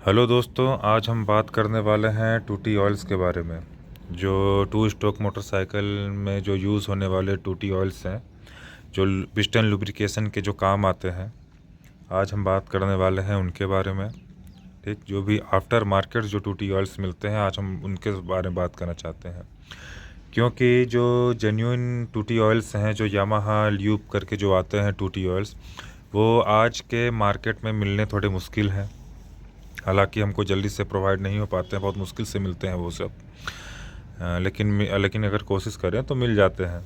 Hello दोस्तों, आज हम बात करने वाले हैं टूटी ऑयल्स के बारे में। जो टू स्ट्रोक मोटरसाइकिल में जो यूज़ होने वाले टूटी ऑयल्स हैं, जो पिस्टन लुब्रिकेशन के जो काम आते हैं, आज हम बात करने वाले हैं उनके बारे में। ठीक, जो भी आफ्टर मार्केट जो टूटी ऑयल्स मिलते हैं, आज हम उनके बारे में बात करना चाहते हैं। क्योंकि जो जेन्युइन टूटी ऑयल्स हैं, जो यामाहा ल्यूब करके जो आते हैं टूटी ऑयल्स, वो आज के मार्केट में मिलने थोड़े मुश्किल हैं। हालांकि हमको जल्दी से प्रोवाइड नहीं हो पाते हैं, बहुत मुश्किल से मिलते हैं वो सब। लेकिन अगर कोशिश करें तो मिल जाते हैं।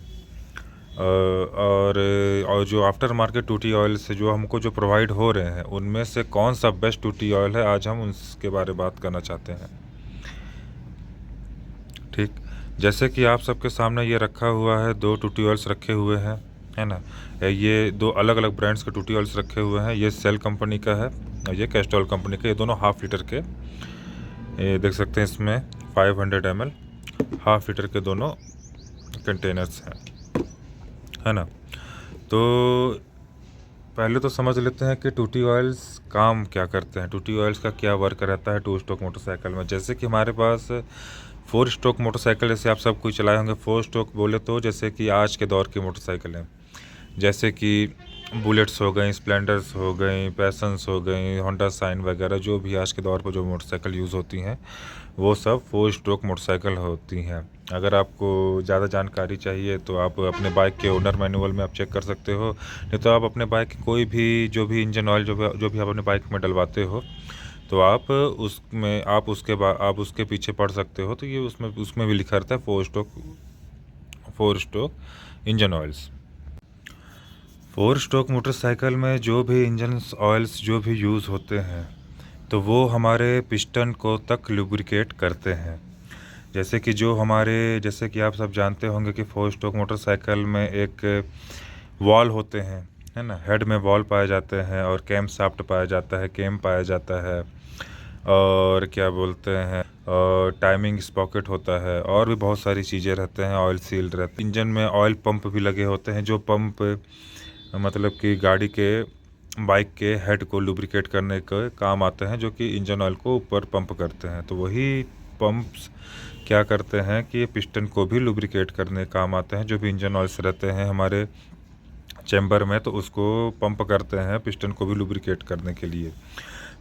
और जो आफ्टर मार्केट टूटी ऑयल से जो हमको जो प्रोवाइड हो रहे हैं, उनमें से कौन सा बेस्ट टूटी ऑयल है, आज हम उसके बारे में बात करना चाहते हैं। ठीक, जैसे कि आप सबके सामने ये रखा हुआ है, दो टूटी ऑयल्स रखे हुए हैं, है ना। ये दो अलग अलग ब्रांड्स के टूटी ऑयल्स रखे हुए हैं। ये सेल कंपनी का है और ये कैस्ट्रॉल कंपनी का। ये दोनों हाफ लीटर के, ये देख सकते हैं इसमें 500 ml हाफ लीटर के दोनों कंटेनर्स हैं, है ना। तो पहले तो समझ लेते हैं कि टूटी ऑयल्स काम क्या करते हैं, टूटी ऑयल्स का क्या वर्क रहता है टू स्ट्रोक मोटरसाइकिल में। जैसे कि हमारे पास 4 स्ट्रोक मोटरसाइकिल, जैसे आप सब कुछ चलाए होंगे। 4 स्ट्रोक बोले तो जैसे कि आज के दौर की मोटरसाइकिल हैं, जैसे कि बुलेट्स हो गई, स्प्लेंडर्स हो गई, पैसन्स हो गई, होंडा साइन वगैरह, जो भी आज के दौर पर जो मोटरसाइकिल यूज़ होती हैं, वो सब 4 स्ट्रोक मोटरसाइकिल होती हैं। अगर आपको ज़्यादा जानकारी चाहिए तो आप अपने बाइक के ओनर मैनुअल में आप चेक कर सकते हो, नहीं तो आप अपने बाइक की कोई भी जो भी इंजन ऑयल जो भी आप अपने बाइक में डलवाते हो, तो आप उसके पीछे पढ़ सकते हो। तो ये उसमें भी लिखा रहता है 4 stroke engine oils. 4 stroke motorcycle में जो भी इंजन ऑयल्स जो भी यूज़ होते हैं, तो वो हमारे पिस्टन को तक लुब्रिकेट करते हैं। जैसे कि आप सब जानते होंगे कि 4 स्ट्रोक मोटरसाइकिल में एक वॉल होते हैं, है ना। हेड में वॉल पाए जाते हैं और कैम शाफ्ट पाया जाता है, केम पाया जाता है, और क्या बोलते हैं, और टाइमिंग स्पॉकेट होता है, और भी बहुत सारी चीज़ें रहते हैं। ऑयल सील रहते हैं। इंजन में ऑयल पंप भी लगे होते हैं, जो पंप मतलब कि गाड़ी के बाइक के हेड को लुब्रिकेट करने के काम आते हैं, जो कि इंजन ऑयल को ऊपर पंप करते हैं। तो वही पंप्स क्या करते हैं कि पिस्टन को भी लुब्रिकेट करने काम आते हैं। जो भी इंजन ऑयल्स रहते हैं हमारे चैम्बर में, तो उसको पंप करते हैं पिस्टन को भी लुब्रिकेट करने के लिए,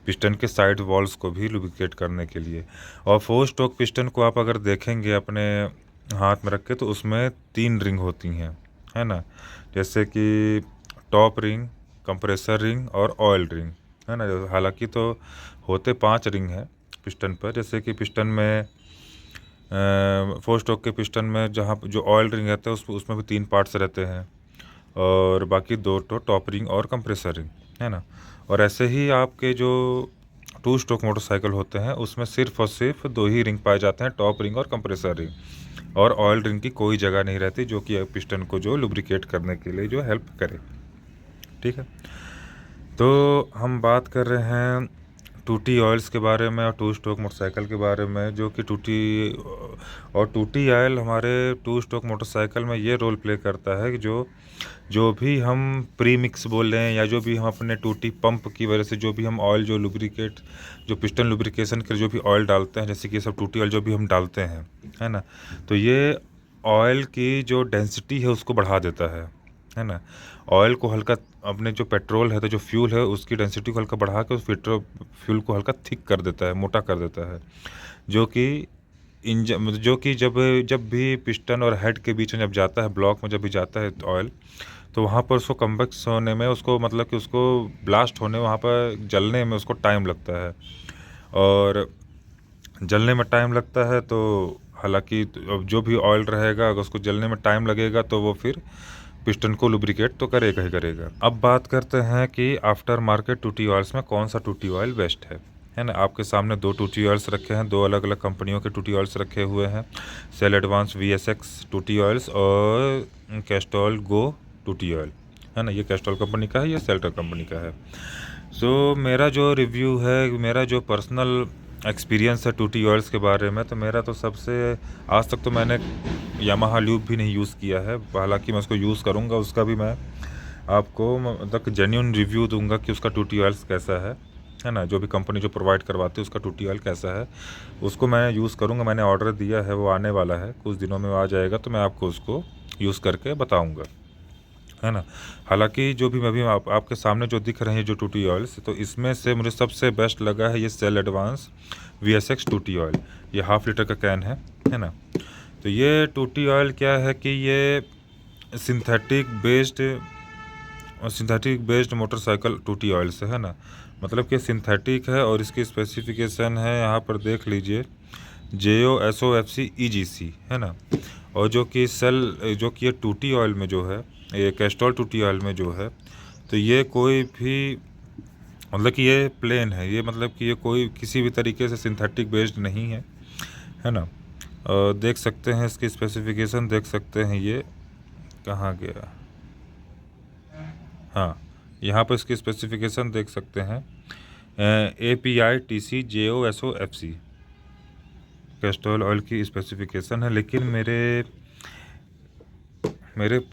पिस्टन के साइड वॉल्स को भी लुब्रिकेट करने के लिए। और 4 स्ट्रोक पिस्टन को आप अगर देखेंगे अपने हाथ में रख के, तो उसमें 3 रिंग होती हैं, है ना। जैसे कि टॉप रिंग, कंप्रेसर रिंग और ऑयल रिंग, है ना। हालांकि तो होते 5 रिंग हैं पिस्टन पर। जैसे कि पिस्टन में 4 स्ट्रोक के पिस्टन में जहाँ जो ऑयल रिंग रहता है उसमें भी 3 पार्ट्स रहते हैं, और बाकी 2 तो टॉप रिंग और कंप्रेसर रिंग, है ना। और ऐसे ही आपके जो 2 स्ट्रोक मोटरसाइकिल होते हैं, उसमें सिर्फ और सिर्फ 2 ही रिंग पाए जाते हैं, टॉप रिंग और कंप्रेसर रिंग। और ऑयल रिंग की कोई जगह नहीं रहती, जो कि पिस्टन को जो लुब्रिकेट करने के लिए जो हेल्प करे। ठीक है, तो हम बात कर रहे हैं टूटी ऑयल्स के बारे में और 2 स्ट्रोक मोटरसाइकिल के बारे में। जो कि टूटी ऑयल हमारे 2 स्ट्रोक मोटरसाइकिल में ये रोल प्ले करता है कि जो भी हम प्री मिक्स बोल रहे हैं, या जो भी हम अपने टूटी पंप की वजह से जो भी हम ऑयल जो पिस्टन लुब्रिकेशन के जो भी ऑयल डालते हैं, जैसे कि ये सब टूटी ऑयल जो भी हम डालते हैं, है ना, तो ये ऑयल की जो डेंसिटी है उसको बढ़ा देता है ना। ऑयल को हल्का, अपने जो पेट्रोल है तो जो फ्यूल है उसकी डेंसिटी को हल्का बढ़ा के उस फ्यूल को हल्का थिक कर देता है, मोटा कर देता है। जो कि जब जब भी पिस्टन और हेड के बीच में जब जाता है, ब्लॉक में जब भी जाता है ऑयल, तो वहाँ पर उसको कन्वेक्स होने में, उसको मतलब कि उसको ब्लास्ट होने, वहाँ पर जलने में उसको टाइम लगता है। और जलने में टाइम लगता है, तो हालांकि जो भी ऑयल रहेगा, अगर उसको जलने में टाइम लगेगा तो वो फिर पिस्टन को लुब्रिकेट तो करेगा ही करेगा। अब बात करते हैं कि आफ्टर मार्केट टूटी ऑयल्स में कौन सा टूटी ऑयल बेस्ट है ना। आपके सामने 2 टूटी ऑयल्स रखे हैं, 2 अलग अलग कंपनियों के टूटी ऑयल्स रखे हुए हैं। सेल एडवांस VSX टूटी ऑयल्स और कैस्ट्रॉल गो टूटी ऑयल, है ना। ये कैस्ट्रॉल कंपनी का है, ये सेल्टर कंपनी का है। सो मेरा जो रिव्यू है, मेरा जो पर्सनल एक्सपीरियंस है टूटी ऑयल्स के बारे में, तो मेरा तो सबसे, आज तक तो मैंने यामाहा ल्यूब भी नहीं यूज़ किया है। हालांकि मैं उसको यूज़ करूँगा, उसका भी मैं आपको मतलब जेन्युइन रिव्यू दूंगा कि उसका टूटी ऑयल्स कैसा है। है ना, जो भी कंपनी जो प्रोवाइड करवाती है उसका टूटी ऑयल कैसा है, उसको मैं यूज़ करूँगा। मैंने ऑर्डर दिया है, वो आने वाला है, कुछ दिनों में आ जाएगा, तो मैं आपको उसको यूज़ करके बताऊँगा, है ना। हालांकि जो भी मैं भी आपके सामने जो दिख रहे हैं जो टूटी ऑयल्स, तो इसमें से मुझे सबसे बेस्ट लगा है ये सेल एडवांस VSX टूटी ऑयल। ये 1/2 लीटर का कैन है ना। तो ये टूटी ऑयल क्या है कि ये सिंथेटिक बेस्ड मोटरसाइकिल टूटी ऑयल से, है ना। मतलब कि सिंथेटिक है और इसकी स्पेसिफिकेशन है, यहाँ पर देख लीजिए, JOSOFC EGC, है ना। और जो कि ये टूटी ऑयल में जो है, ये कैस्ट्रॉल टूटी ऑयल में जो है, तो ये कोई भी मतलब कि ये प्लेन है, ये मतलब कि ये कोई किसी भी तरीके से सिंथेटिक बेस्ड नहीं है ना। देख सकते हैं इसकी स्पेसिफिकेशन, देख सकते हैं, ये कहाँ गया, हाँ, यहाँ पर इसकी स्पेसिफिकेशन देख सकते हैं, API TC JOSOFC Castrol oil की स्पेसिफिकेशन है। लेकिन मेरे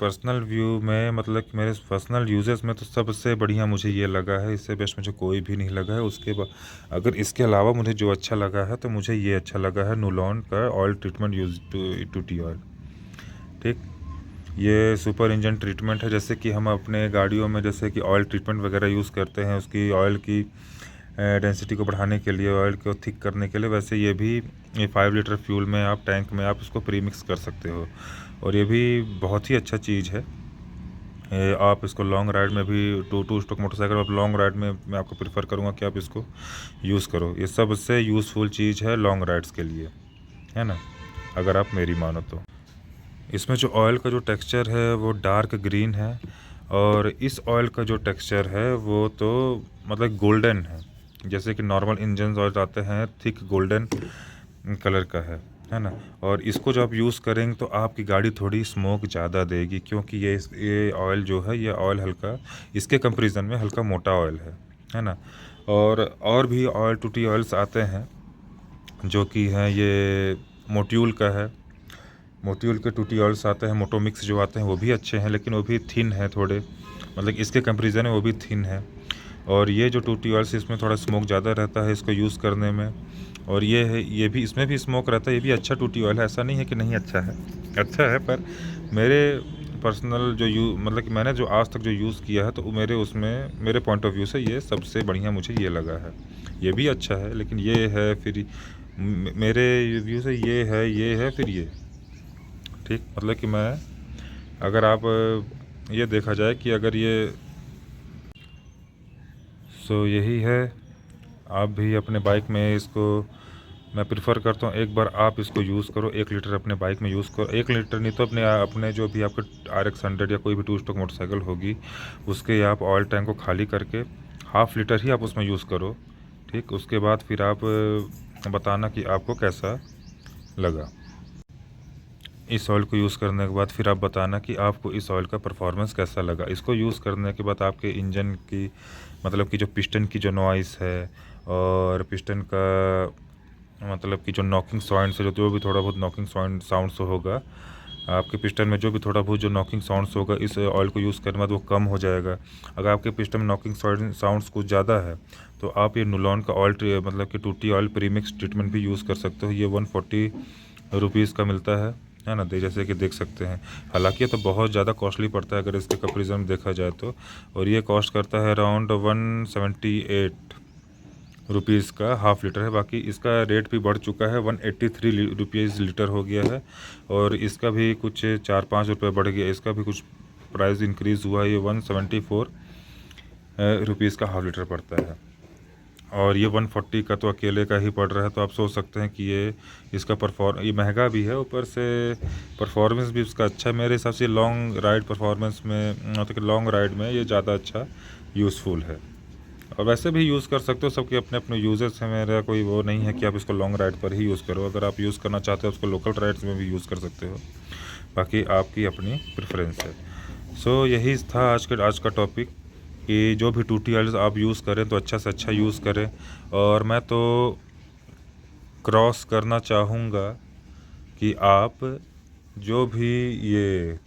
पर्सनल व्यू में, मतलब कि मेरे पर्सनल यूजेस में, तो सबसे बढ़िया मुझे ये लगा है, इससे बेस्ट मुझे कोई भी नहीं लगा है। उसके बाद अगर इसके अलावा मुझे जो अच्छा लगा है, तो मुझे ये अच्छा लगा है, नुलॉन का ऑयल ट्रीटमेंट यूज टूटी ऑयल। ठीक, ये सुपर इंजन ट्रीटमेंट है। जैसे कि हम अपने गाड़ियों में जैसे कि ऑयल ट्रीटमेंट वगैरह यूज़ करते हैं, उसकी ऑयल की डेंसिटी को बढ़ाने के लिए, ऑयल को थिक करने के लिए, वैसे ये भी, ये 5 लीटर फ्यूल में आप टैंक में आप इसको प्रीमिक्स कर सकते हो। और ये भी बहुत ही अच्छा चीज़ है। आप इसको लॉन्ग राइड में भी, टू स्ट्रोक मोटरसाइकिल आप लॉन्ग राइड में, मैं आपको प्रेफर करूँगा कि आप इसको यूज़ करो। ये सबसे यूज़फुल चीज़ है लॉन्ग राइड्स के लिए, है ना, अगर आप मेरी मानो तो। इसमें जो ऑयल का जो टेक्सचर है वो डार्क ग्रीन है, और इस ऑयल का जो टेक्सचर है वो तो मतलब गोल्डन है, जैसे कि नॉर्मल इंजन ऑयल आते हैं, थिक गोल्डन कलर का है ना। और इसको जब आप यूज़ करेंगे तो आपकी गाड़ी थोड़ी स्मोक ज़्यादा देगी, क्योंकि ये ऑयल जो है, ये ऑयल हल्का, इसके कंपैरिजन में हल्का मोटा ऑयल है ना। और भी ऑयल टूटी ऑयल्स आते हैं जो कि हैं, ये मोट्यूल का है, मोट्यूल के टूटी ऑयल्स आते हैं, मोटोमिक्स जो आते हैं वो भी अच्छे हैं, लेकिन वो भी थिन है थोड़े, मतलब इसके कंपैरिजन में वो भी थिन है। और ये जो टूटी ऑयल्स, इसमें थोड़ा स्मोक ज़्यादा रहता है इसको यूज़ करने में। और ये है, ये भी, इसमें भी स्मोक रहता है, ये भी अच्छा टूटी ऑयल है, ऐसा नहीं है कि नहीं अच्छा है, अच्छा है। पर मेरे पर्सनल जो मतलब कि मैंने जो आज तक जो यूज़ किया है, तो मेरे पॉइंट ऑफ व्यू से ये सबसे बढ़िया मुझे ये लगा है। ये भी अच्छा है, लेकिन ये है, फिर मेरे व्यू से ये है, फिर ये ठीक, मतलब कि मैं, अगर आप ये देखा जाए कि अगर ये, सो यही है। आप भी अपने बाइक में इसको, मैं प्रिफ़र करता हूँ, एक बार आप इसको यूज़ करो, 1 लीटर अपने बाइक में यूज़ करो, 1 लीटर नहीं तो अपने जो भी आपके RX 100 या कोई भी 2 स्ट्रोक मोटरसाइकिल होगी, उसके आप ऑयल टैंक को खाली करके 1/2 लीटर ही आप उसमें यूज़ करो। ठीक, उसके बाद फिर आप बताना कि आपको कैसा लगा। इस ऑयल को यूज़ करने के बाद फिर आप बताना कि आपको इस ऑयल का परफॉर्मेंस कैसा लगा। इसको यूज़ करने के बाद आपके इंजन की, मतलब कि जो पिस्टन की जो नॉइस है, और पिस्टन का मतलब कि जो नॉकिंग साउंड्स है, जो भी थोड़ा बहुत नॉकिंग साउंड्स होगा आपके पिस्टन में, जो भी थोड़ा बहुत जो नॉकिंग साउंड्स होगा, इस ऑयल को यूज़ करने के बाद वो कम हो जाएगा। अगर आपके पिस्टन में नॉकिंग साउंड्स कुछ ज़्यादा है, तो आप ये नुलॉन का ऑयल मतलब कि टूटी ऑयल प्रीमिक्स ट्रीटमेंट भी यूज़ कर सकते हो। ये 140 रुपीज़ का मिलता है ना, जैसे कि देख सकते हैं। हालांकि ये तो बहुत ज़्यादा कॉस्टली पड़ता है अगर इसके कंपेरिजन में देखा जाए तो, और ये कॉस्ट करता है अराउंड 178 रुपीज़ का 1/2 लीटर है। बाकी इसका रेट भी बढ़ चुका है, 183 रुपीज़ लीटर हो गया है, और इसका भी कुछ 4-5 रुपये बढ़ गया, इसका भी कुछ प्राइस इंक्रीज़ हुआ है। ये 174 रुपीज़ का 1/2 लीटर पड़ता है, और ये 140 का तो अकेले का ही पड़ रहा है। तो आप सोच सकते हैं कि ये ये महंगा भी है, ऊपर से परफॉर्मेंस भी इसका अच्छा है। मेरे हिसाब से लॉन्ग राइड परफॉर्मेंस में, मतलब कि लॉन्ग राइड में ये ज़्यादा अच्छा यूज़फुल है। और वैसे भी यूज़ कर सकते हो, सबके अपने अपने यूज़र्स हैं, मेरा कोई वो नहीं है कि आप इसको लॉन्ग राइड पर ही यूज़ करो। अगर आप यूज़ करना चाहते हो उसको लोकल राइड्स में भी यूज़ कर सकते हो, बाकी आपकी अपनी प्रेफरेंस है। सो यही था आज का टॉपिक, कि जो भी टूटी ऑयल्स आप यूज़ करें तो अच्छा से अच्छा यूज़ करें। और मैं तो क्रॉस करना चाहूँगा कि आप जो भी ये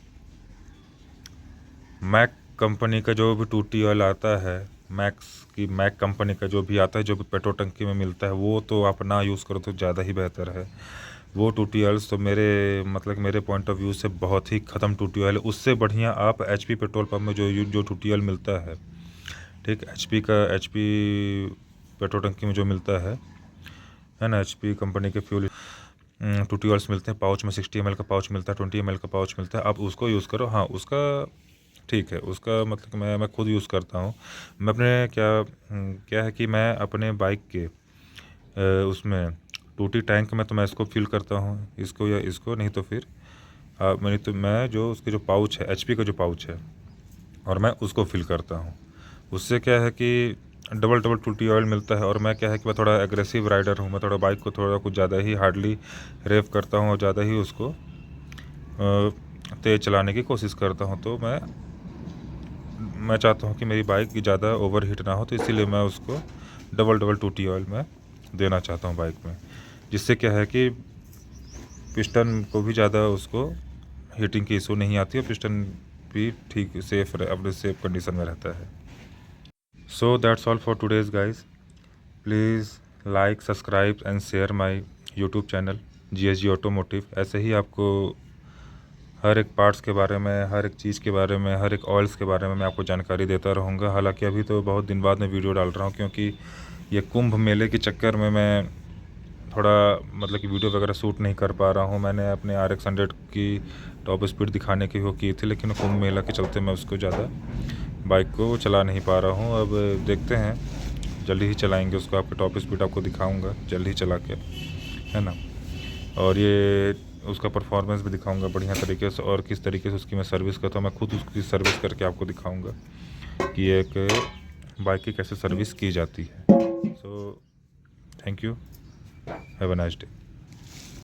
मैक कंपनी का जो भी टूटी ऑयल आता है, मैक कंपनी का जो भी आता है, जो भी पेट्रोल टंकी में मिलता है, वो तो आप ना यूज़ करो तो ज़्यादा ही बेहतर है। वो टूटी ऑयल्स तो मेरे पॉइंट ऑफ व्यू से बहुत ही ख़त्म टूटी ऑयल है। उससे बढ़िया आप एचपी पेट्रोल पंप में जो टूटी ऑयल मिलता है, ठीक, एचपी पेट्रोल टंकी में जो मिलता है ना, एचपी कंपनी के फ्यूल टूटी ऑयल्स मिलते हैं पाउच में, 60 ml का पाउच मिलता है, 20 ml का पाउच मिलता है, आप उसको यूज़ करो। हाँ, उसका ठीक है, उसका मतलब मैं खुद यूज़ करता हूँ। मैं अपने क्या है कि मैं अपने बाइक के उसमें टूटी टैंक में तो मैं इसको फिल करता हूँ, इसको या इसको, नहीं तो फिर मैं जो उसके जो पाउच है, एचपी का जो पाउच है, और मैं उसको फिल करता हूँ। उससे क्या है कि डबल टूटी ऑयल मिलता है। और मैं क्या है कि मैं थोड़ा एग्रेसिव राइडर हूँ, मैं थोड़ा बाइक को थोड़ा कुछ ज़्यादा ही हार्डली रेव करता हूँ और ज़्यादा ही उसको तेज़ चलाने की कोशिश करता हूँ। तो मैं चाहता हूँ कि मेरी बाइक ज़्यादा ओवर हीट ना हो, तो इसीलिए मैं उसको डबल टूटी ऑयल में देना चाहता हूँ बाइक में, जिससे क्या है कि पिस्टन को भी ज़्यादा उसको हीटिंग की इशू नहीं आती है, पिस्टन भी ठीक अपने सेफ कंडीशन में रहता है। So that's all for today's guys. Please like, subscribe and share my YouTube channel GSG automotive. ऐसे ही आपको हर एक पार्ट्स के बारे में, हर एक चीज़ के बारे में, हर एक ऑयल्स के बारे में मैं आपको जानकारी देता रहूँगा। हालांकि अभी तो बहुत दिन बाद मैं वीडियो डाल रहा हूँ, क्योंकि ये कुंभ मेले के चक्कर में मैं थोड़ा मतलब कि वीडियो वगैरह शूट नहीं कर पा रहा हूँ। मैंने अपने RX 100 की टॉप स्पीड दिखाने की वो की थी, लेकिन कुंभ मेला के चलते मैं उसको ज़्यादा बाइक को चला नहीं पा रहा हूँ। अब देखते हैं, जल्दी ही चलाएंगे उसको, आपकी टॉप स्पीड आपको दिखाऊंगा जल्दी ही चला के, है ना। और ये उसका परफॉर्मेंस भी दिखाऊंगा बढ़िया तरीके से, और किस तरीके से उसकी मैं सर्विस करता हूँ। मैं खुद उसकी सर्विस करके आपको दिखाऊंगा कि एक बाइक की कैसे सर्विस की जाती है। So thank you, have a nice day.